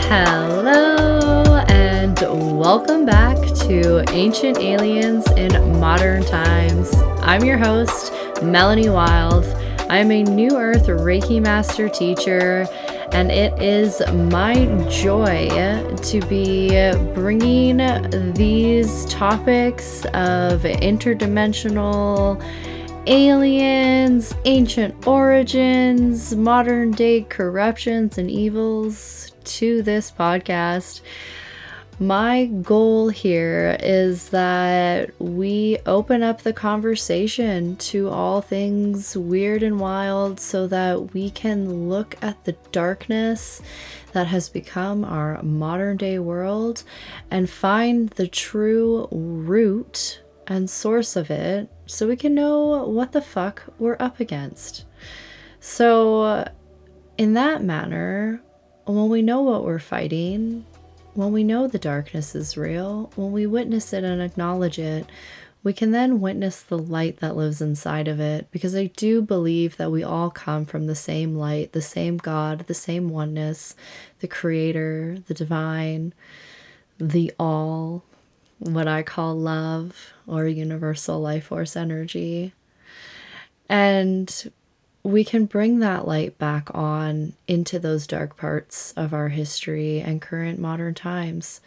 Hello and welcome back to Ancient Aliens in Modern Times. I'm your host, Melanie Wild. I'm a New Earth Reiki Master Teacher, and it is my joy to be bringing these topics of interdimensional aliens, ancient origins, modern day corruptions and evils to this podcast. My goal here is that we open up the conversation to all things weird and wild so that we can look at the darkness that has become our modern day world and find the true root and source of it so we can know what the fuck we're up against. So, in that manner, when we know what we're fighting, when we know the darkness is real, when we witness it and acknowledge it, we can then witness the light that lives inside of it, because I do believe that we all come from the same light, the same God, the same oneness, the creator, the divine, the all, what I call love or universal life force energy. And we can bring that light back on into those dark parts of our history and current modern times.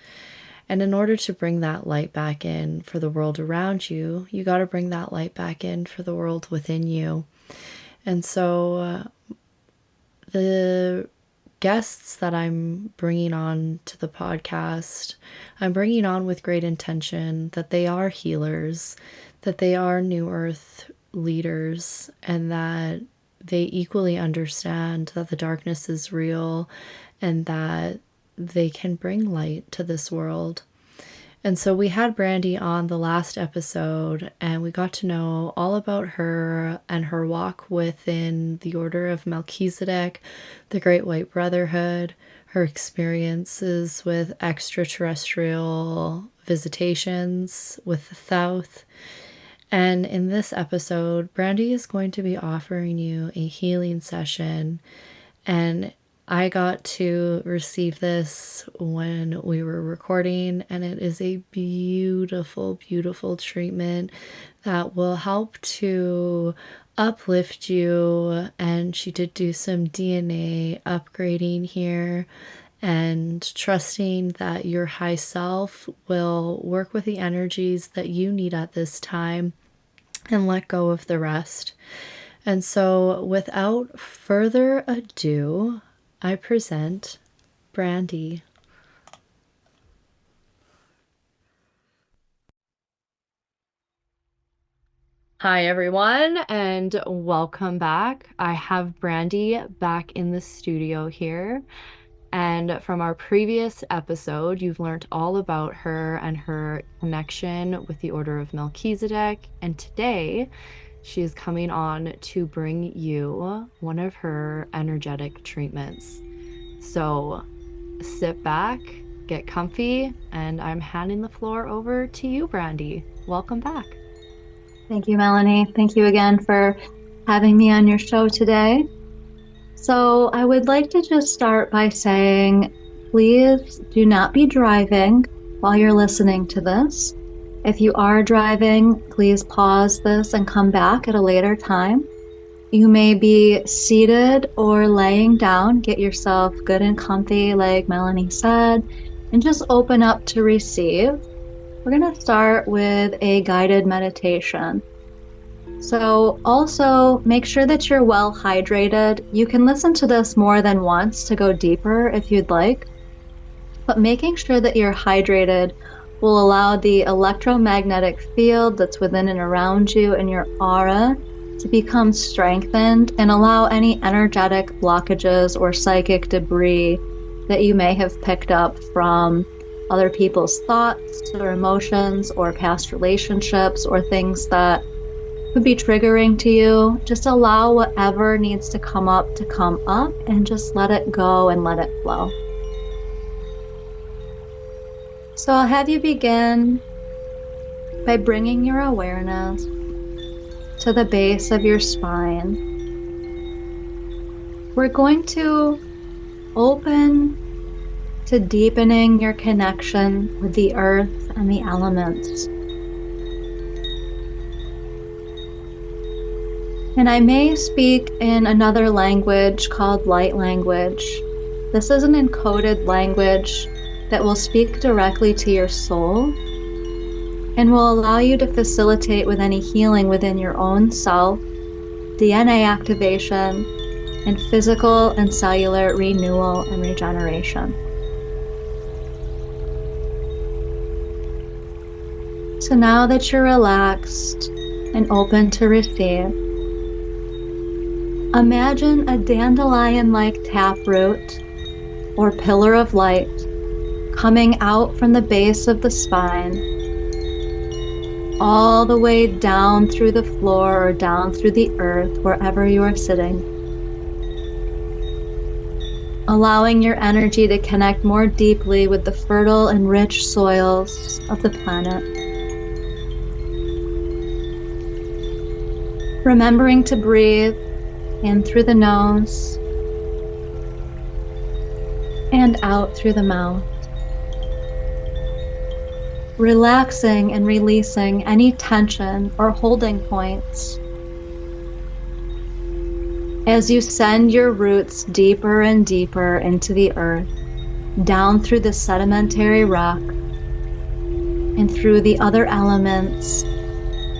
And in order to bring that light back in for the world around you, you got to bring that light back in for the world within you. And so the guests that I'm bringing on to the podcast, I'm bringing on with great intention that they are healers, that they are New Earth leaders, and that they equally understand that the darkness is real and that they can bring light to this world. And so we had Brandie on the last episode, and we got to know all about her and her walk within the Order of Melchizedek, the Great White Brotherhood, her experiences with extraterrestrial visitations with the Thoth. And in this episode, Brandie is going to be offering you a healing session, and I got to receive this when we were recording, and it is a beautiful, beautiful treatment that will help to uplift you. And she did do some DNA upgrading here and trusting that your high self will work with the energies that you need at this time and let go of the rest. And so without further ado, I present Brandie. Hi everyone, and welcome back. I have Brandie back in the studio here. And from our previous episode, you've learned all about her and her connection with the Order of Melchizedek. And today, she is coming on to bring you one of her energetic treatments. So sit back, get comfy, and I'm handing the floor over to you, Brandie. Welcome back. Thank you, Melanie. Thank you again for having me on your show today. So I would like to just start by saying, please do not be driving while you're listening to this. If you are driving, please pause this and come back at a later time. You may be seated or laying down. Get yourself good and comfy, like Melanie said, and just open up to receive. We're going to start with a guided meditation. So also make sure that you're well hydrated. You can listen to this more than once to go deeper if you'd like, but making sure that you're hydrated will allow the electromagnetic field that's within and around you and your aura to become strengthened and allow any energetic blockages or psychic debris that you may have picked up from other people's thoughts or emotions or past relationships or things that could be triggering to you. Just allow whatever needs to come up and just let it go and let it flow. So I'll have you begin by bringing your awareness to the base of your spine. We're going to open to deepening your connection with the earth and the elements. And I may speak in another language called light language. This is an encoded language that will speak directly to your soul and will allow you to facilitate with any healing within your own self, DNA activation, and physical and cellular renewal and regeneration. So now that you're relaxed and open to receive, imagine a dandelion-like taproot or pillar of light coming out from the base of the spine, all the way down through the floor or down through the earth, wherever you are sitting, allowing your energy to connect more deeply with the fertile and rich soils of the planet. Remembering to breathe in through the nose and out through the mouth. Relaxing and releasing any tension or holding points as you send your roots deeper and deeper into the earth, down through the sedimentary rock and through the other elements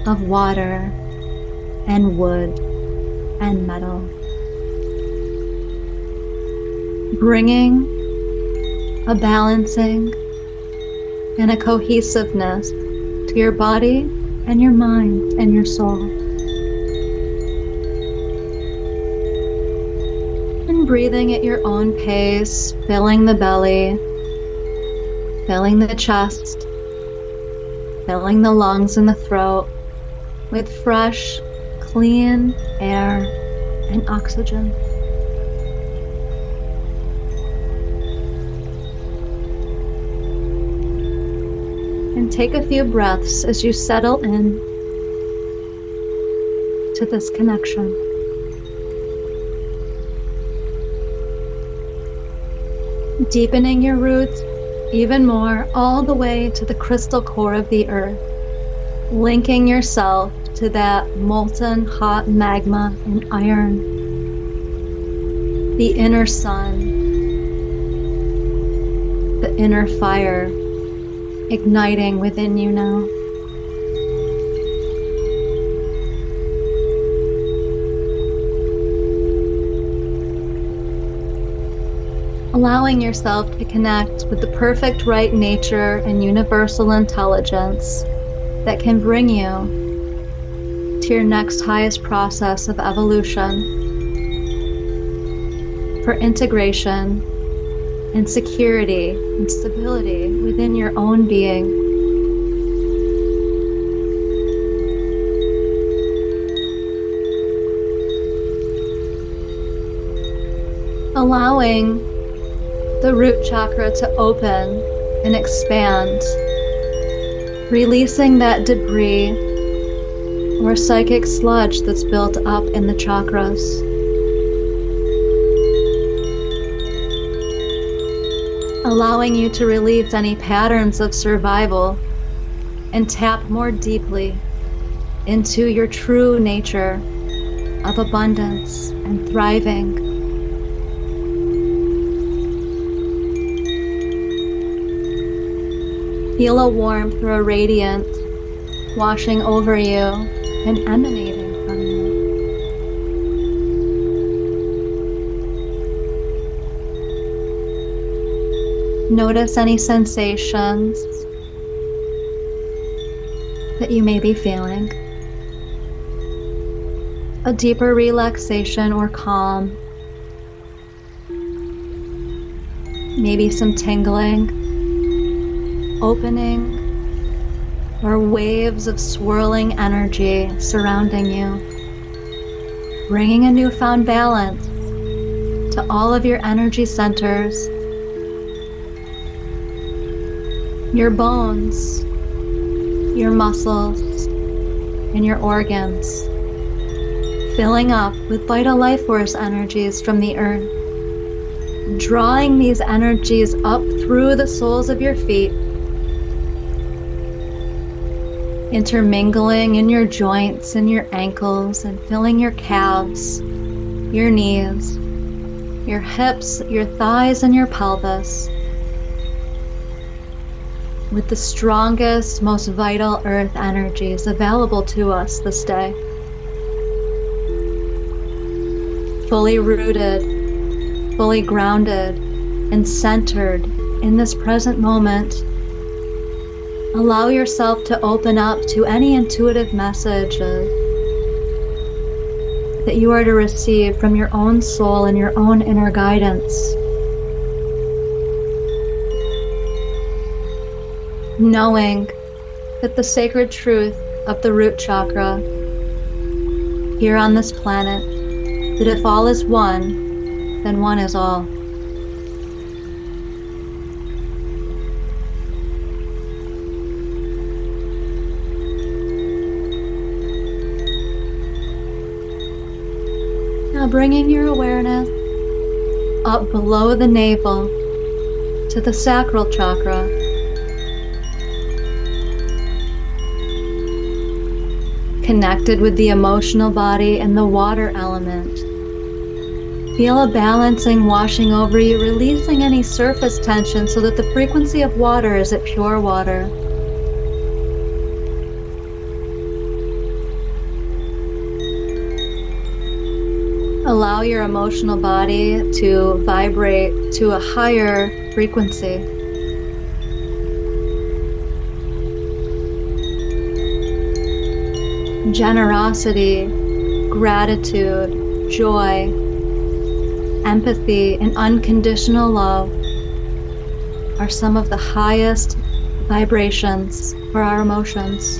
of water and wood and metal. Bringing a balancing and a cohesiveness to your body and your mind and your soul. And breathing at your own pace, filling the belly, filling the chest, filling the lungs and the throat with fresh, clean air and oxygen. And take a few breaths as you settle in to this connection. Deepening your roots even more all the way to the crystal core of the earth, linking yourself to that molten hot magma and iron, the inner sun, the inner fire igniting within you now. Allowing yourself to connect with the perfect right nature and universal intelligence that can bring you to your next highest process of evolution for integration and security and stability within your own being. Allowing the root chakra to open and expand, releasing that debris or psychic sludge that's built up in the chakras. Allowing you to release any patterns of survival and tap more deeply into your true nature of abundance and thriving. Feel a warmth or a radiance washing over you and emanating from you. Notice any sensations that you may be feeling. A deeper relaxation or calm. Maybe some tingling, opening, or waves of swirling energy surrounding you, bringing a newfound balance to all of your energy centers, your bones, your muscles, and your organs, filling up with vital life force energies from the earth, drawing these energies up through the soles of your feet, intermingling in your joints and your ankles and filling your calves, your knees, your hips, your thighs, and your pelvis with the strongest, most vital earth energies available to us this day. Fully rooted, fully grounded, and centered in this present moment, allow yourself to open up to any intuitive messages that you are to receive from your own soul and your own inner guidance. Knowing that the sacred truth of the root chakra here on this planet, that if all is one, then one is all. Now bringing your awareness up below the navel to the sacral chakra. Connected with the emotional body and the water element. Feel a balancing washing over you, releasing any surface tension so that the frequency of water is at pure water. Allow your emotional body to vibrate to a higher frequency. Generosity, gratitude, joy, empathy, and unconditional love are some of the highest vibrations for our emotions.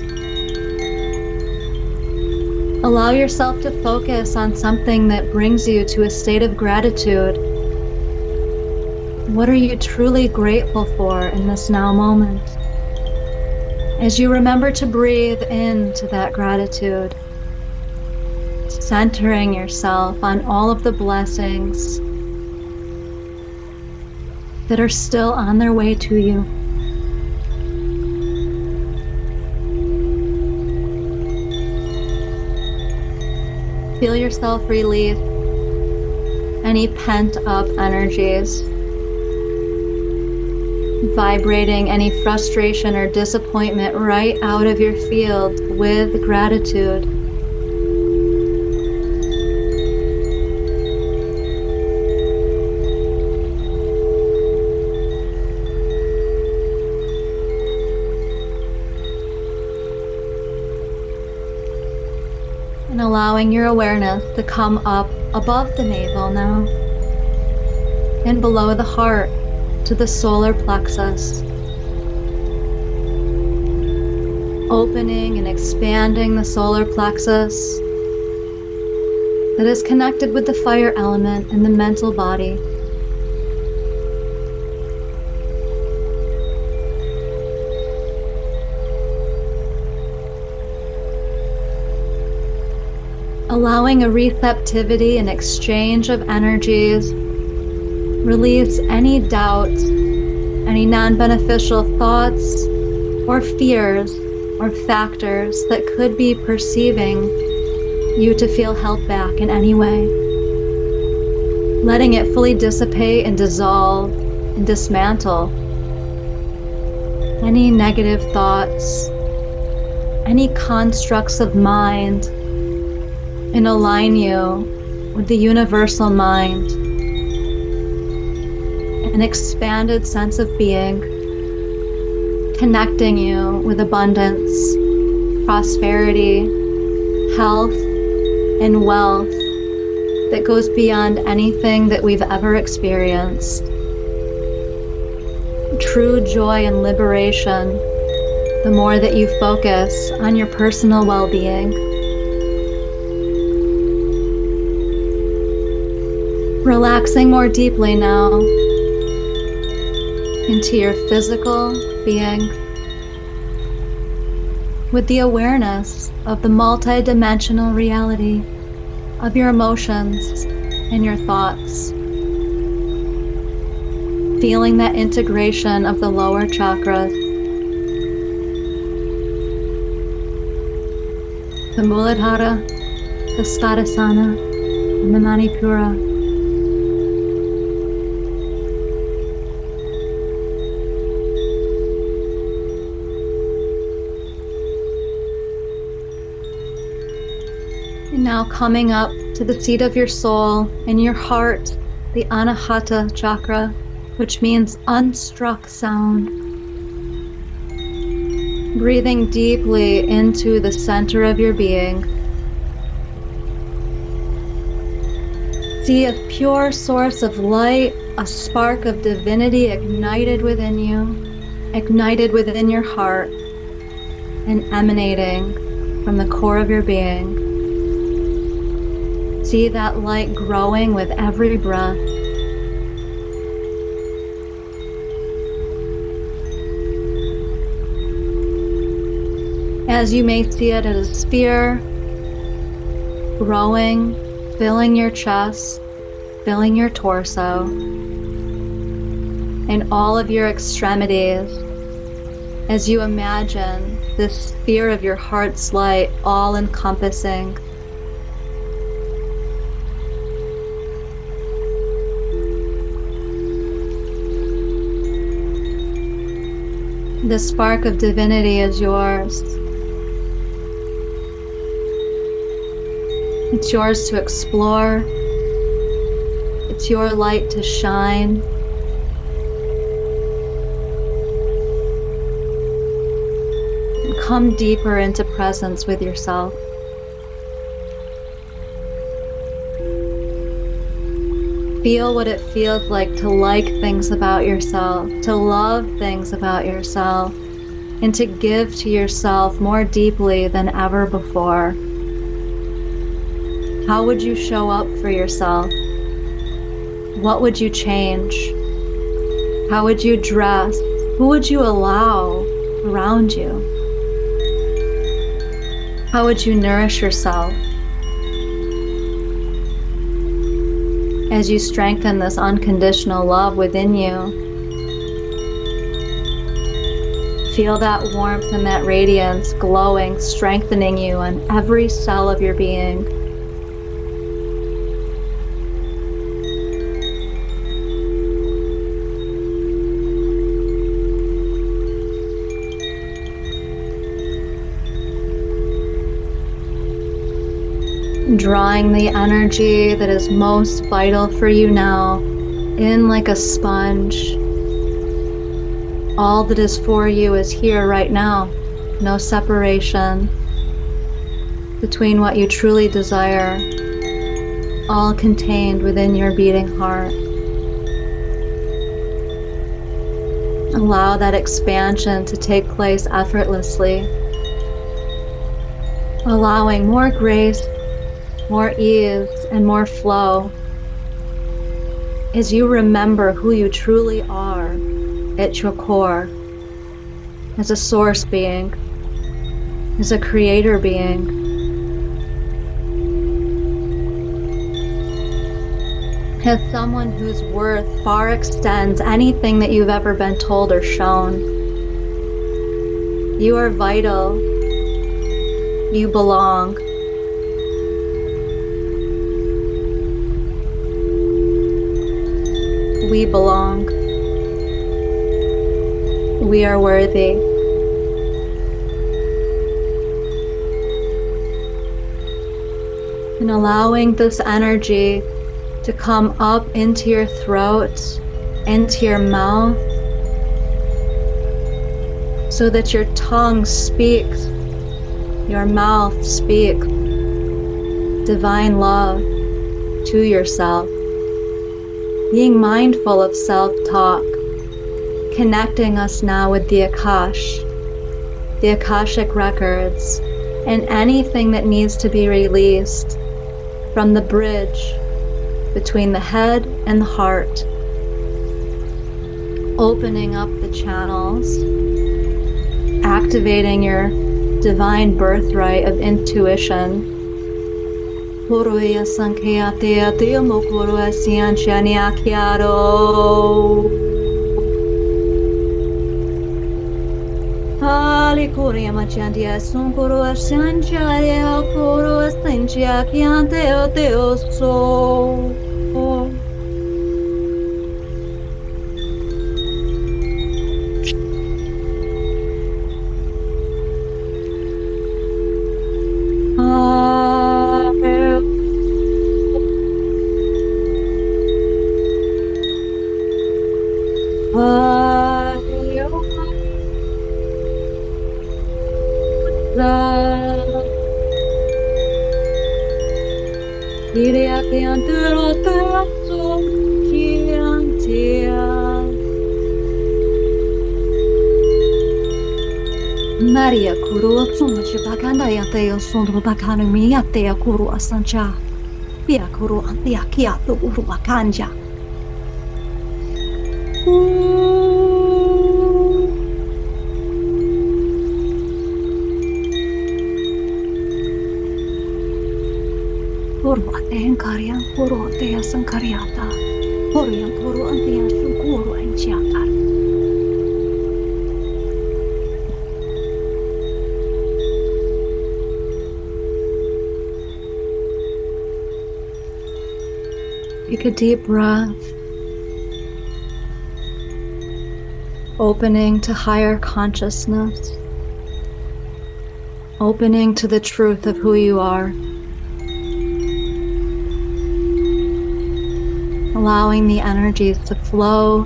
Allow yourself to focus on something that brings you to a state of gratitude. What are you truly grateful for in this now moment? As you remember to breathe into that gratitude, centering yourself on all of the blessings that are still on their way to you. Feel yourself release any pent-up energies, vibrating any frustration or disappointment right out of your field with gratitude. And allowing your awareness to come up above the navel now and below the heart to the solar plexus, opening and expanding the solar plexus that is connected with the fire element in the mental body. Allowing a receptivity and exchange of energies. Release any doubts, any non-beneficial thoughts or fears or factors that could be perceiving you to feel held back in any way. Letting it fully dissipate and dissolve and dismantle any negative thoughts, any constructs of mind, and align you with the universal mind. An expanded sense of being, connecting you with abundance, prosperity, health, and wealth that goes beyond anything that we've ever experienced. True joy and liberation, the more that you focus on your personal well-being. Relaxing more deeply now into your physical being with the awareness of the multi-dimensional reality of your emotions and your thoughts. feeling that integration of the lower chakras, the Muladhara, the Svadhisthana, and the Manipura. And now coming up to the seat of your soul and your heart, the Anahata chakra, which means unstruck sound. Breathing deeply into the center of your being. See a pure source of light, a spark of divinity ignited within you, ignited within your heart, and emanating from the core of your being. See that light growing with every breath. As you may see it as a sphere, growing, filling your chest, filling your torso, and all of your extremities, as you imagine this sphere of your heart's light all encompassing. The spark of divinity is yours. It's yours to explore. It's your light to shine. And come deeper into presence with yourself. Feel what it feels like to like things about yourself, to love things about yourself, and to give to yourself more deeply than ever before. How would you show up for yourself? What would you change? How would you dress? Who would you allow around you? How would you nourish yourself? As you strengthen this unconditional love within you, feel that warmth and that radiance glowing, strengthening you in every cell of your being. Drawing the energy that is most vital for you now in like a sponge. All that is for you is here right now. No separation between what you truly desire, all contained within your beating heart. Allow that expansion to take place effortlessly, allowing more grace, more ease, and more flow as you remember who you truly are at your core, as a source being, as a creator being. As someone whose worth far extends anything that you've ever been told or shown. You are vital. You belong. We belong. We are worthy. And allowing this energy to come up into your throat, into your mouth, so that your tongue speaks, your mouth speaks divine love to yourself. Being mindful of self-talk, connecting us now with the the Akashic records, and anything that needs to be released from the bridge between the head and the heart. Opening up the channels, activating your divine birthright of intuition. Mari Korea Machandia Sunkoro Sancharia Koro Sanchia Kianteo Teoso. Iria Kiantero Teoso Kiantia. Maria Kuru Tsumachi Bakanda Yateo Sundro Bakanu Miatea Kuru Asancha. Pia Kuru Antia Kiatu Uru Akanja. Kuru Atean Karian Kuru Atea Sankariata. Horian Kuru Antia Shukuru Enchiatar. Take a deep breath, opening to higher consciousness, opening to the truth of who you are, allowing the energies to flow,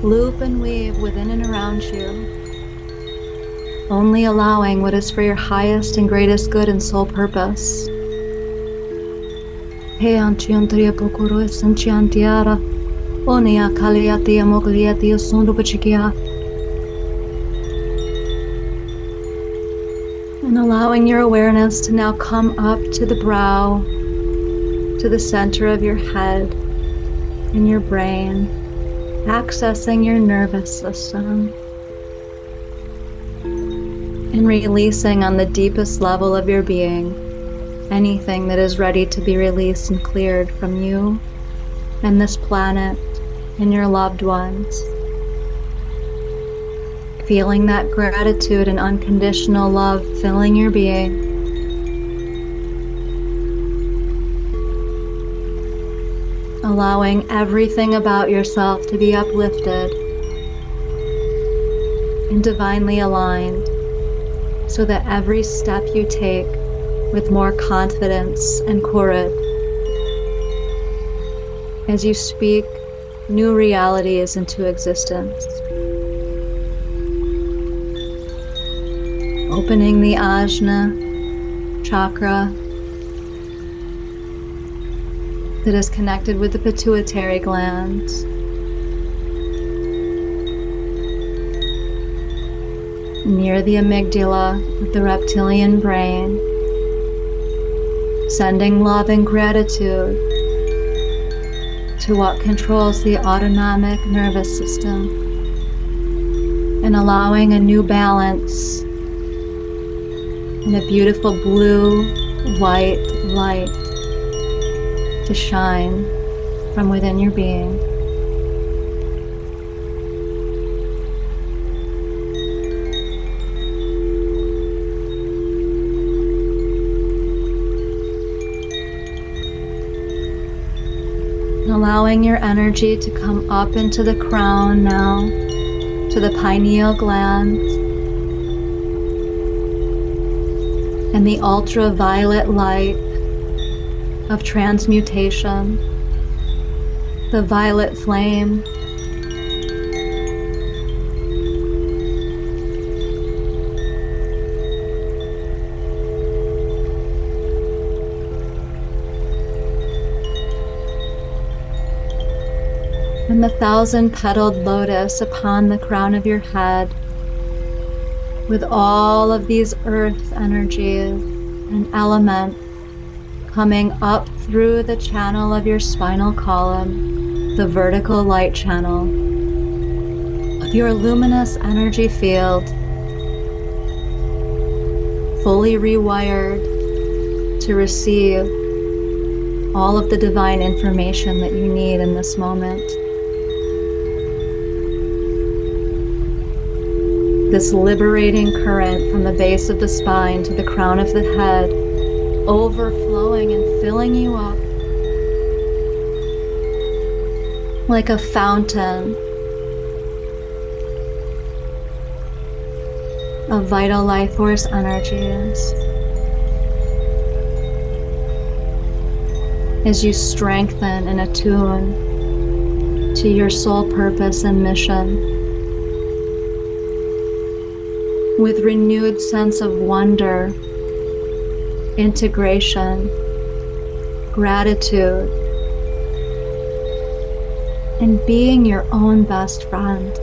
loop and weave within and around you, only allowing what is for your highest and greatest good and soul purpose. And allowing your awareness to now come up to the brow, to the center of your head and your brain, accessing your nervous system and releasing on the deepest level of your being anything that is ready to be released and cleared from you and this planet and your loved ones. Feeling that gratitude and unconditional love filling your being. Allowing everything about yourself to be uplifted and divinely aligned so that every step you take with more confidence and courage as you speak new realities into existence. Opening the ajna chakra that is connected with the pituitary gland. Near the amygdala of the reptilian brain, sending love and gratitude to what controls the autonomic nervous system and allowing a new balance and a beautiful blue-white light to shine from within your being. Allowing your energy to come up into the crown now, to the pineal gland, and the ultraviolet light of transmutation, the violet flame, and the 1,000-petaled lotus upon the crown of your head, with all of these earth energies and elements coming up through the channel of your spinal column, the vertical light channel of your luminous energy field, fully rewired to receive all of the divine information that you need in this moment. this liberating current from the base of the spine to the crown of the head, overflowing and filling you up like a fountain of vital life force energies as you strengthen and attune to your soul purpose and mission with renewed sense of wonder, integration, gratitude, and being your own best friend.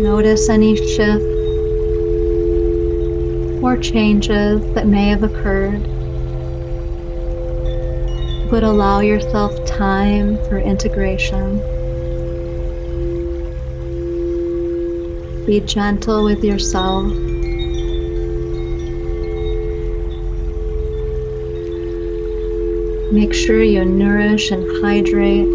Notice any shift or changes that may have occurred, but allow yourself time for integration. Be gentle with yourself. Make sure you nourish and hydrate,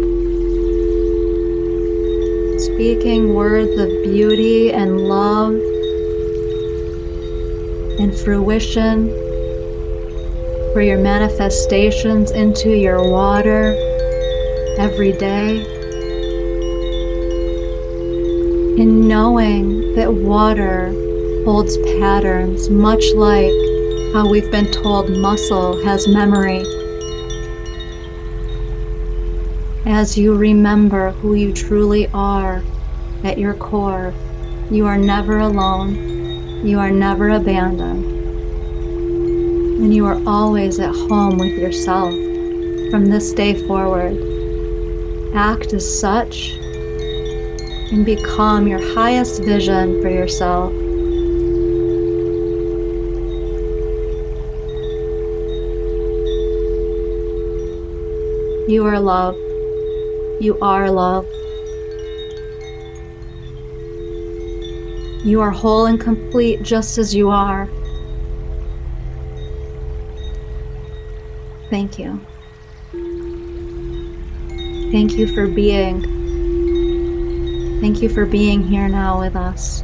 speaking words of beauty and love and fruition for your manifestations into your water every day. And knowing that water holds patterns, much like how we've been told muscle has memory. As you remember who you truly are at your core, you are never alone, you are never abandoned, and you are always at home with yourself from this day forward. Act as such and become your highest vision for yourself. You are love. You are love. You are whole and complete just as you are. Thank you. Thank you for being. Thank you for being here now with us.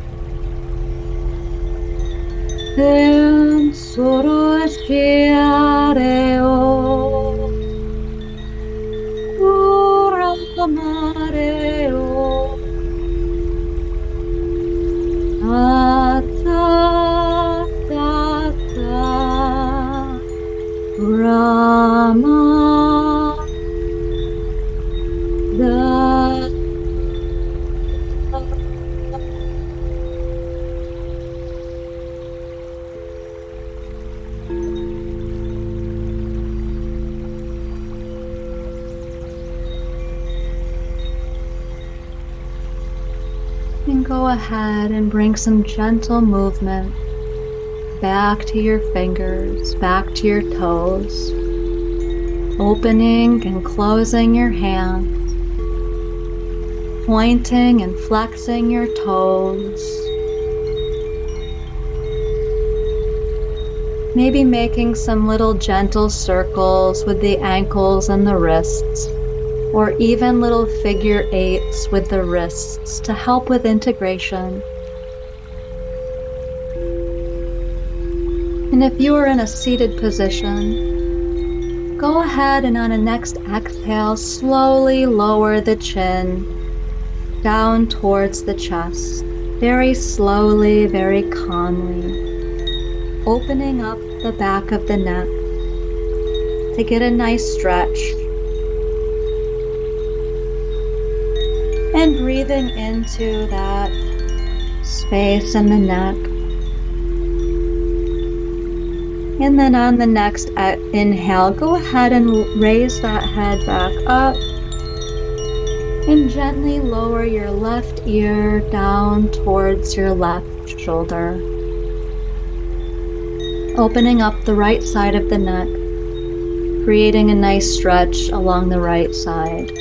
And go ahead and bring some gentle movement back to your fingers, back to your toes, opening and closing your hands, pointing and flexing your toes, maybe making some little gentle circles with the ankles and the wrists, or even little figure eights with the wrists to help with integration. And if you are in a seated position, go ahead and on a next exhale, slowly lower the chin down towards the chest, very slowly, very calmly, opening up the back of the neck to get a nice stretch. And breathing into that space in the neck. And then on the next inhale, go ahead and raise that head back up. And gently lower your left ear down towards your left shoulder. Opening up the right side of the neck, creating a nice stretch along the right side.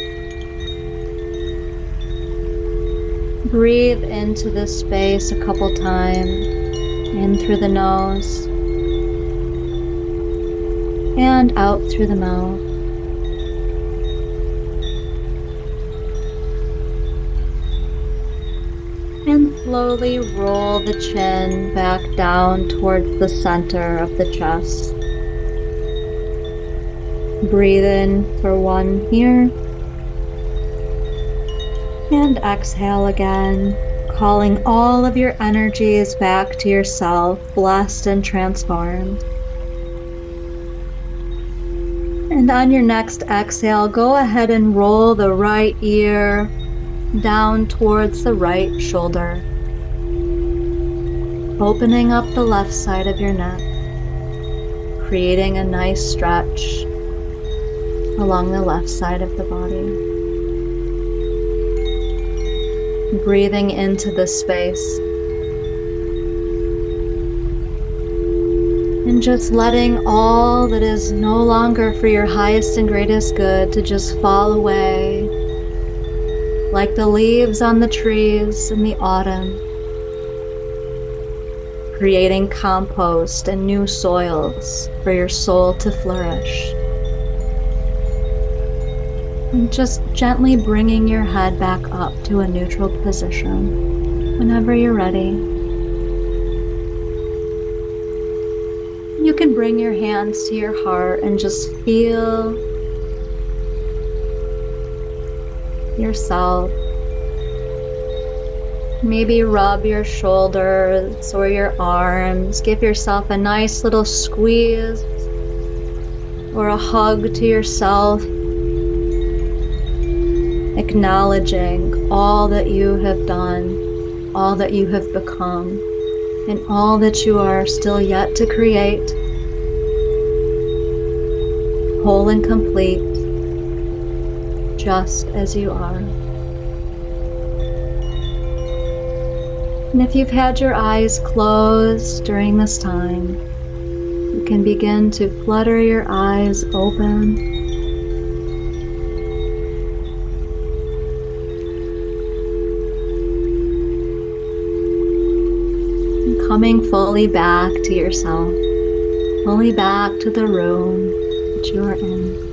Breathe into this space a couple times, in through the nose and out through the mouth. And slowly roll the chin back down towards the center of the chest. Breathe in for 1 here. And exhale again, calling all of your energies back to yourself, blessed and transformed. And on your next exhale, go ahead and roll the right ear down towards the right shoulder, opening up the left side of your neck, creating a nice stretch along the left side of the body. Breathing into this space and just letting all that is no longer for your highest and greatest good to just fall away like the leaves on the trees in the autumn, creating compost and new soils for your soul to flourish. And just gently bringing your head back up to a neutral position whenever you're ready. You can bring your hands to your heart and just feel yourself. Maybe rub your shoulders or your arms. Give yourself a nice little squeeze or a hug to yourself, acknowledging all that you have done, all that you have become, and all that you are still yet to create, whole and complete, just as you are. And if you've had your eyes closed during this time, you can begin to flutter your eyes open. And coming fully back to yourself, fully back to the room that you are in.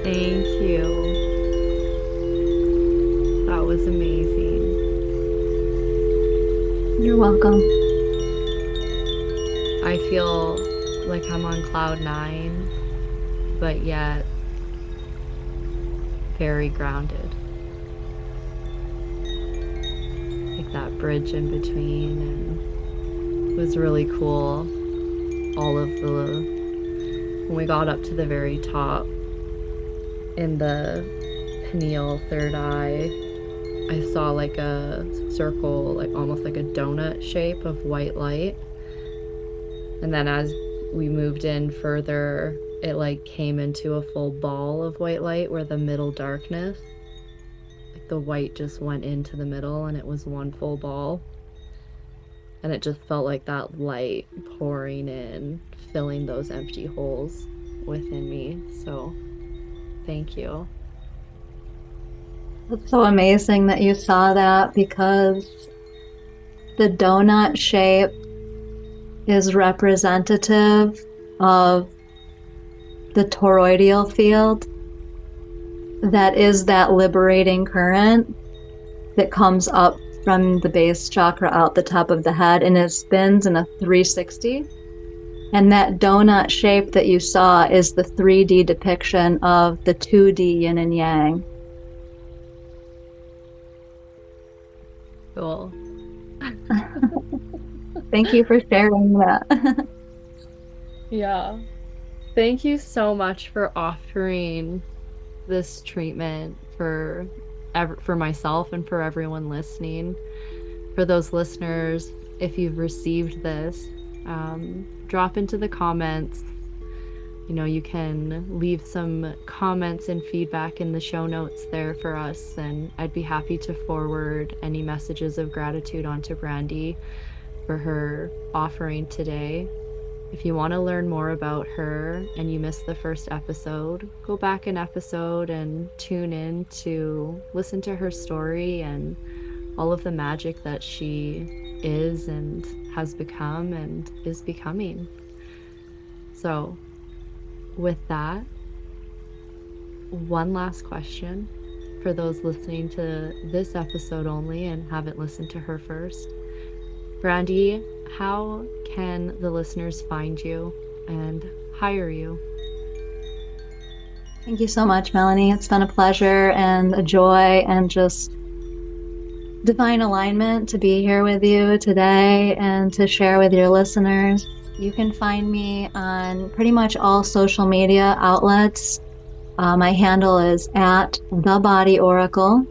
Thank you. That was amazing. You're welcome. I feel like I'm on cloud 9, but yet very grounded. Like that bridge in between, and it was really cool. All of when we got up to the very top in the pineal third eye, I saw like a circle, like almost like a donut shape of white light. And then as we moved in further, it like came into a full ball of white light where the middle darkness, like the white just went into the middle and it was one full ball. And it just felt like that light pouring in, filling those empty holes within me. So thank you. It's so amazing that you saw that, because the donut shape is representative of the toroidal field. That is that liberating current that comes up from the base chakra out the top of the head, and it spins in a 360. And that donut shape that you saw is the 3D depiction of the 2D yin and yang. Cool. Thank you for sharing that. Yeah. Thank you so much for offering this treatment for myself and for everyone listening. For those listeners, if you've received this, drop into the comments. You know, you can leave some comments and feedback in the show notes there for us, and I'd be happy to forward any messages of gratitude onto Brandie for her offering today. If you want to learn more about her and you missed the first episode, go back an episode and tune in to listen to her story and all of the magic that she is and has become and is becoming. So, with that, one last question for those listening to this episode only and haven't listened to her first. Brandie, how can the listeners find you and hire you? Thank you so much, Melanie. It's been a pleasure and a joy and just divine alignment to be here with you today and to share with your listeners. You can find me on pretty much all social media outlets. My handle is at The Body Oracle.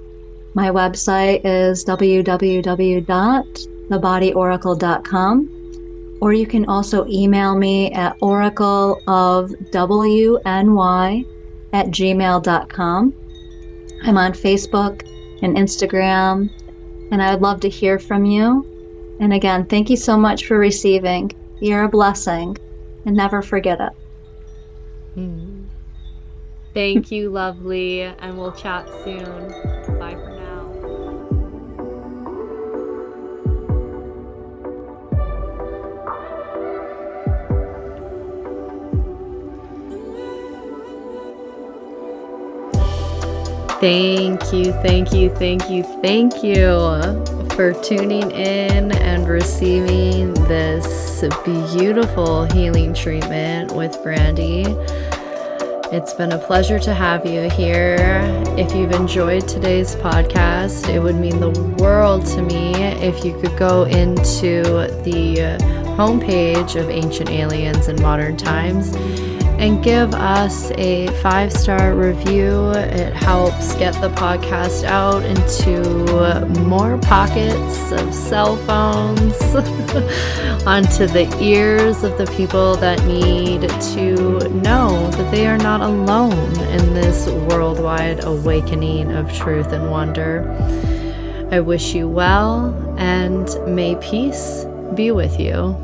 My website is www.thebodyoracle.com. Or you can also email me at oracleofwny@gmail.com. I'm on Facebook and Instagram, and I would love to hear from you. And again, thank you so much for receiving. You're a blessing, and never forget it. Thank you, lovely, and we'll chat soon. Bye for now. Thank you, thank you, thank you, thank you for tuning in and receiving this beautiful healing treatment with Brandie. It's been a pleasure to have you here. If you've enjoyed today's podcast, it would mean the world to me if you could go into the homepage of Ancient Aliens in Modern Times and give us a 5-star review. It helps get the podcast out into more pockets of cell phones, onto the ears of the people that need to know that they are not alone in this worldwide awakening of truth and wonder. I wish you well, and may peace be with you.